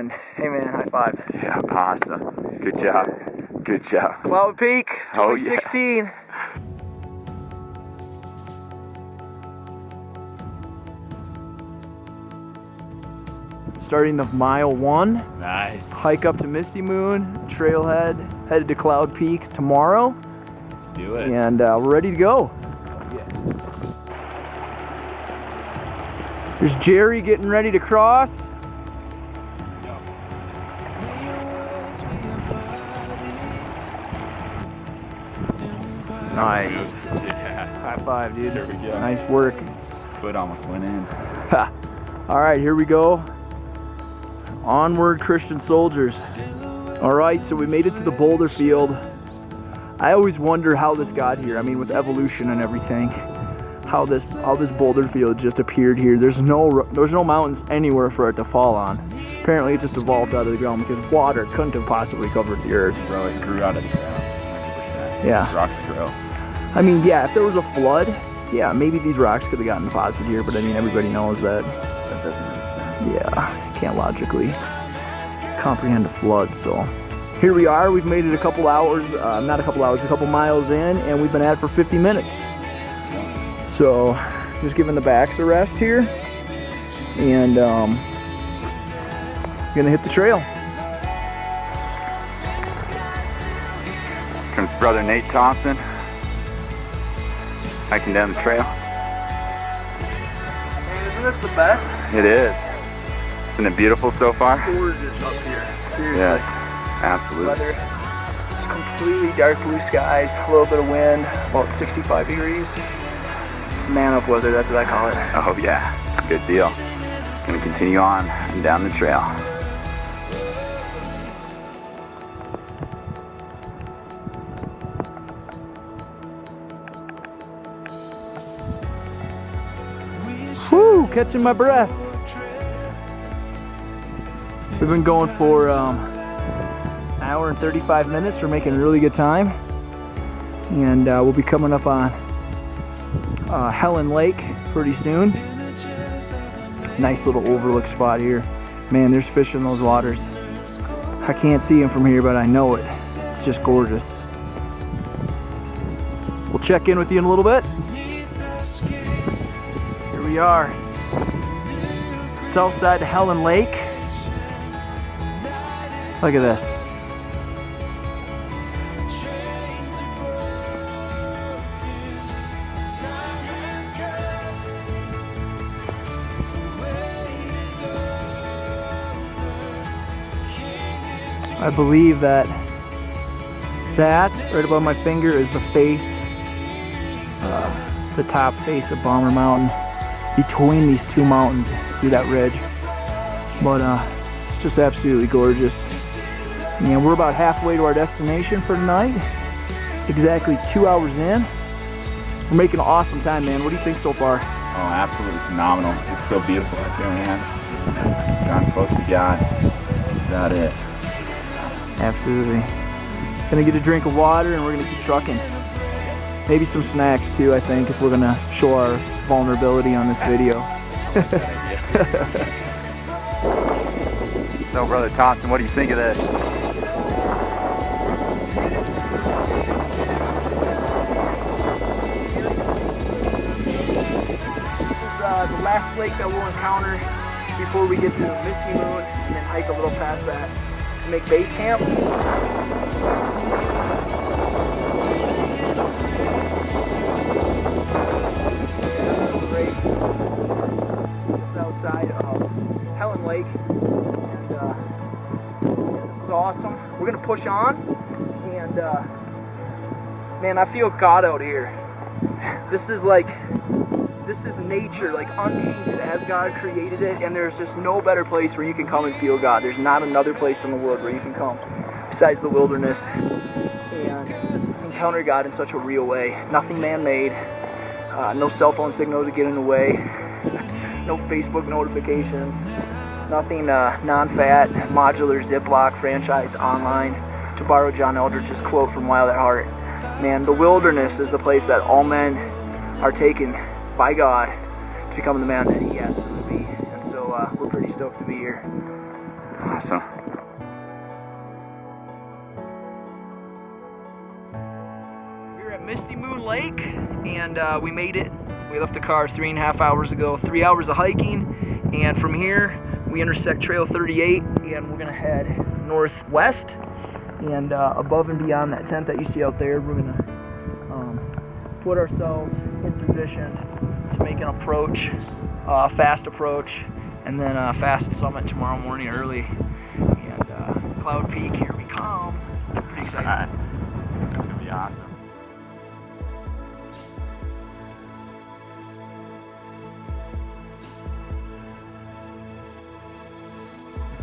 and hey man, high five. Yeah, awesome. Good job. Good job. Cloud Peak, 2016. Yeah. Starting of mile 1. Nice. Hike up to Misty Moon, trailhead, headed to Cloud Peak tomorrow. Let's do it. And we're ready to go. There's Jerry getting ready to cross. Nice. Yeah. High five, dude. There we go. Nice work. Foot almost went in. All right, here we go. Onward, Christian soldiers. All right, so we made it to the boulder field. I always wonder how this got here. I mean, with evolution and everything, how this boulder field just appeared here. There's no mountains anywhere for it to fall on. Apparently, it just evolved out of the ground because water couldn't have possibly covered the earth. Bro, it grew out of the ground. 100%. Yeah. Rocks grow. I mean, yeah, if there was a flood, yeah, maybe these rocks could have gotten deposited here. But I mean, everybody knows that. That doesn't make sense. Yeah, can't logically comprehend a flood. So here we are. We've made it a couple hours, not a couple hours, a couple miles in, and we've been at it for 50 minutes. So just giving the backs a rest here, and gonna hit the trail. Comes brother Nate Thompson, hiking down the trail. Man, isn't this the best? It is. Isn't it beautiful so far? Gorgeous up here. Seriously. Yes, absolutely. Weather, just completely dark blue skies, a little bit of wind, about 65 degrees. It's man up weather, that's what I call it. Oh yeah, good deal. Gonna continue on and down the trail. Whew, catching my breath. We've been going for an hour and 35 minutes. We're making really good time. And we'll be coming up on Helen Lake pretty soon. Nice little overlook spot here. Man, there's fish in those waters. I can't see them from here, but I know it. It's just gorgeous. We'll check in with you in a little bit. Here we are. South side of Helen Lake. Look at this. I believe that right above my finger is the face, the top face of Bomber Mountain, between these two mountains through that ridge. But it's just absolutely gorgeous. And we're about halfway to our destination for tonight. Exactly 2 hours in. We're making an awesome time, man. What do you think so far? Oh, absolutely phenomenal. It's so beautiful up here, man. Just gone close to God. That's about it. So. Absolutely. Gonna get a drink of water and we're gonna keep trucking. Maybe some snacks too, I think, if we're gonna show our vulnerability on this video. So, brother Thompson, what do you think of this? The last lake that we'll encounter before we get to Misty Moon, and then hike a little past that to make base camp. Right just outside of Helen Lake, and this is awesome. We're gonna push on, and man, I feel God out here. This is nature, like untainted as God created it, and there's just no better place where you can come and feel God. There's not another place in the world where you can come besides the wilderness and encounter God in such a real way. Nothing man-made, no cell phone signal to get in the way, no Facebook notifications, nothing non-fat, modular Ziploc franchise online, to borrow John Eldridge's quote from Wild at Heart. Man, the wilderness is the place that all men are taken by God to become the man that He asked them to be. And so we're pretty stoked to be here. Awesome. We're at Misty Moon Lake, and we made it. We left the car 3.5 hours ago. 3 hours of hiking, and from here we intersect Trail 38, and we're gonna head northwest. And above and beyond that tent that you see out there, we're gonna put ourselves in position to make an approach, fast approach, and then a fast summit tomorrow morning early. And Cloud Peak, here we come. Pretty excited. All right. It's gonna be awesome.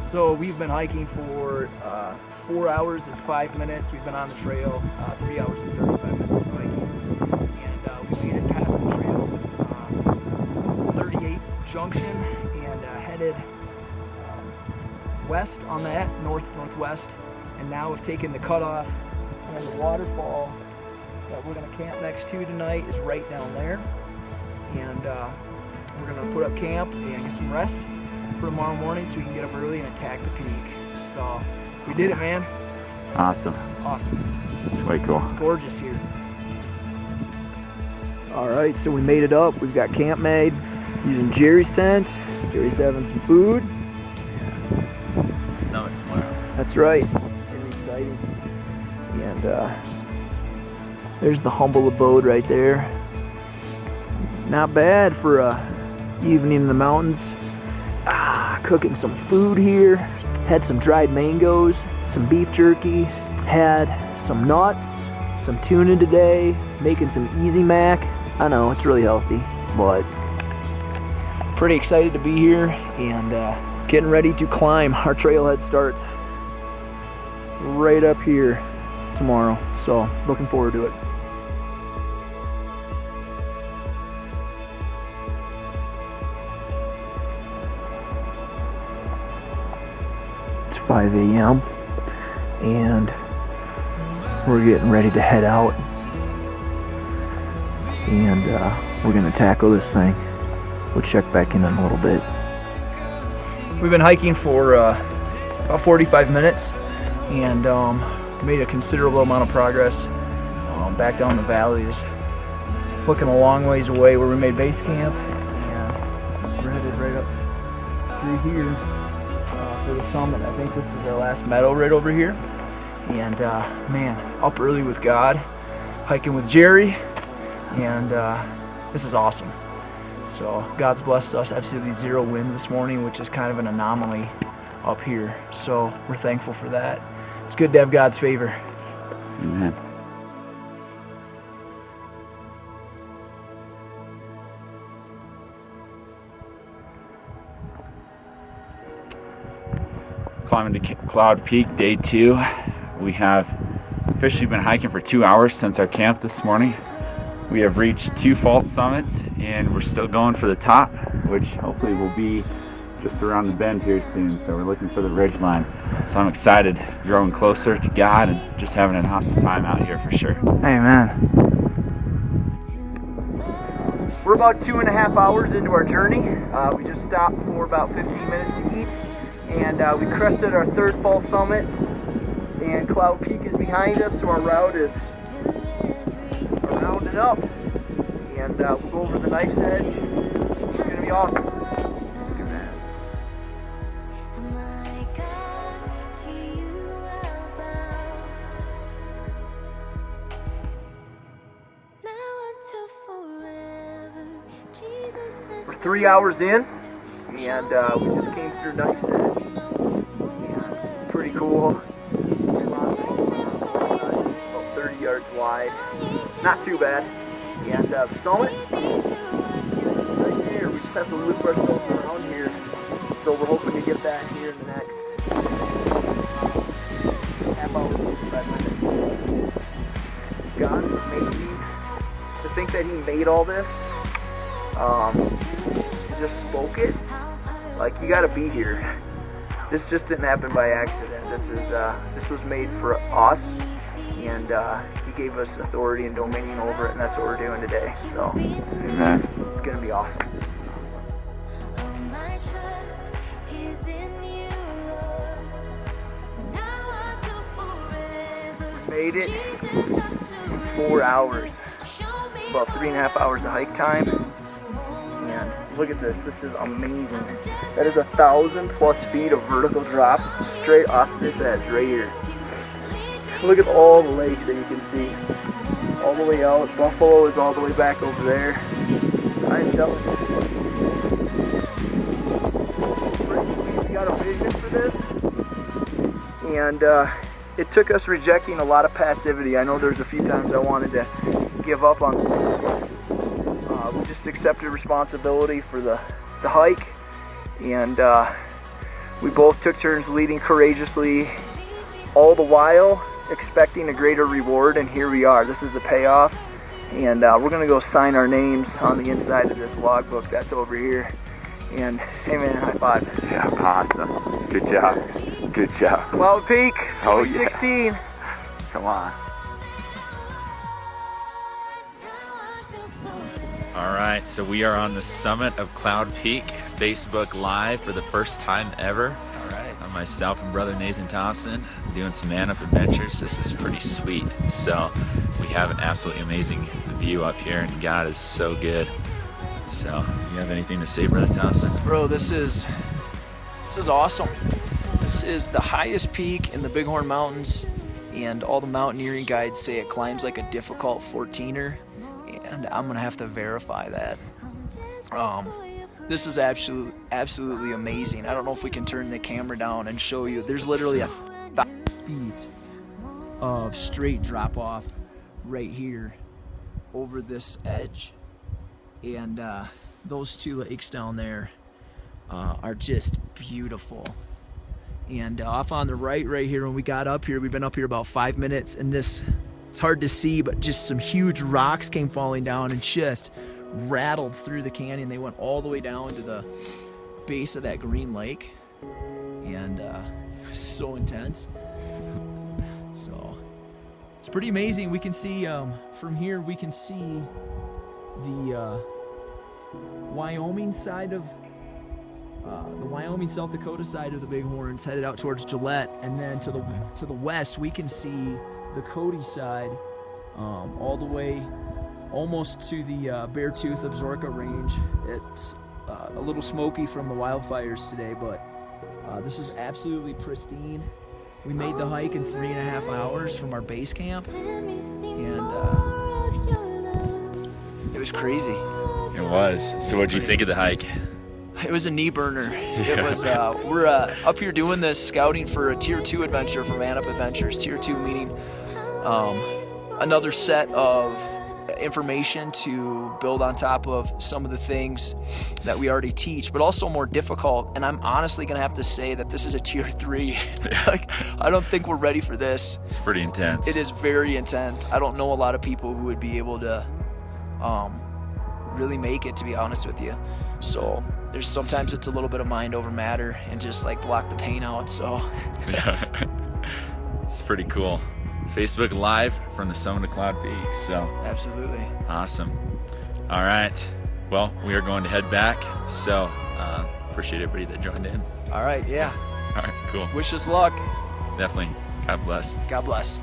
So we've been hiking for 4 hours and 5 minutes. We've been on the trail 3 hours and 35 minutes of hiking. And we made it past the trail, 38 junction, and headed west on that, northwest. And now we've taken the cutoff, and the waterfall that we're gonna camp next to tonight is right down there. And we're gonna put up camp and get some rest for tomorrow morning so we can get up early and attack the peak. So we did it, man. Awesome. Awesome. It's way cool. It's gorgeous here. All right, so we made it up. We've got camp made using Jerry's tent. Jerry's having some food. Summit tomorrow. That's right. It's gonna be exciting. And there's the humble abode right there. Not bad for a evening in the mountains. Cooking some food here. Had some dried mangoes, some beef jerky, had some nuts, some tuna today, making some Easy Mac. I know, it's really healthy, but pretty excited to be here and getting ready to climb. Our trailhead starts right up here tomorrow, so looking forward to it. It's 5 a.m. and we're getting ready to head out, and we're gonna tackle this thing. We'll check back in a little bit. We've been hiking for about 45 minutes and made a considerable amount of progress back down the valleys. Looking a long ways away where we made base camp, and we're headed right up through here for the summit. I think this is our last meadow right over here. And man, up early with God, hiking with Jerry, and this is awesome. So God's blessed us, absolutely zero wind this morning, which is kind of an anomaly up here. So we're thankful for that. It's good to have God's favor. Amen. Climbing to Cloud Peak, day 2. We have officially been hiking for 2 hours since our camp this morning. We have reached 2 false summits, and we're still going for the top, which hopefully will be just around the bend here soon. So we're looking for the ridge line. So I'm excited, growing closer to God and just having an awesome time out here for sure. Amen. We're about 2.5 hours into our journey. We just stopped for about 15 minutes to eat, and we crested our 3rd fall summit, and Cloud Peak is behind us, so our route is rounded up, and we'll go over the knife's edge. It's going to be awesome. Amen. We're 3 hours in, and we just came through knife's edge, and it's pretty cool. It's about 30 yards wide. Not too bad. And the summit, right here, we just have to loop ourselves around here. So we're hoping to get that here in the next half hour, 45 minutes. God is amazing. To think that He made all this, just spoke it. Like, you gotta be here. This just didn't happen by accident. This was made for us, and He gave us authority and dominion over it, and that's what we're doing today. So, Amen. It's gonna be awesome. made it in 4 hours. About 3.5 hours of hike time. And look at this. This is amazing. That is 1,000+ feet of vertical drop straight off this edge right here. Look at all the lakes that you can see. All the way out. Buffalo is all the way back over there. I'm telling you. We got a vision for this. And it took us rejecting a lot of passivity. I know there's a few times I wanted to give up on it. We just accepted responsibility for the hike, and we both took turns leading courageously, all the while expecting a greater reward, and here we are. This is the payoff, and we're gonna go sign our names on the inside of this logbook that's over here. And hey man, high five. Yeah, awesome. Good job. Good job. Cloud Peak, Oh, 2016. yeah. Come on. All right, so we are on the summit of Cloud Peak, Facebook Live for the first time ever. All right. Myself and brother Nathan Thompson doing some man-up adventures. This is pretty sweet. So we have an absolutely amazing view up here, and God is so good. So, you have anything to say, brother Thompson? Bro, this is awesome. This is the highest peak in the Bighorn Mountains, and all the mountaineering guides say it climbs like a difficult 14er, and I'm gonna have to verify that. This is absolutely amazing. I don't know if we can turn the camera down and show you. There's literally 1,000 feet of straight drop off right here over this edge. And those two lakes down there are just beautiful. And off on the right here, when we got up here, we've been up here about 5 minutes, and it's hard to see, but just some huge rocks came falling down and just rattled through the canyon. They went all the way down to the base of that green lake, and it was so intense. So it's pretty amazing. We can see from here, we can see the Wyoming side of the Wyoming, South Dakota side of the Bighorns headed out towards Gillette, and then to the west we can see the Cody side all the way almost to the Beartooth Absaroka range. It's a little smoky from the wildfires today, but this is absolutely pristine. We made the hike in 3.5 hours from our base camp, and it was crazy. It was. So what'd you think of the hike? It was a knee burner. It was. We're up here doing this scouting for a Tier 2 adventure for Man Up Adventures. Tier 2 meaning another set of information to build on top of some of the things that we already teach, but also more difficult. And I'm honestly gonna have to say that this is a Tier 3. Like, I don't think we're ready for this. It's pretty intense. It is very intense. I don't know a lot of people who would be able to really make it, to be honest with you. So there's sometimes it's a little bit of mind over matter and just like block the pain out. So yeah. It's pretty cool. Facebook Live from the summit of Cloud Peak. So absolutely awesome. All right, well, we are going to head back, so appreciate everybody that joined in. All right, yeah. All right, cool. Wish us luck. Definitely. God bless. God bless.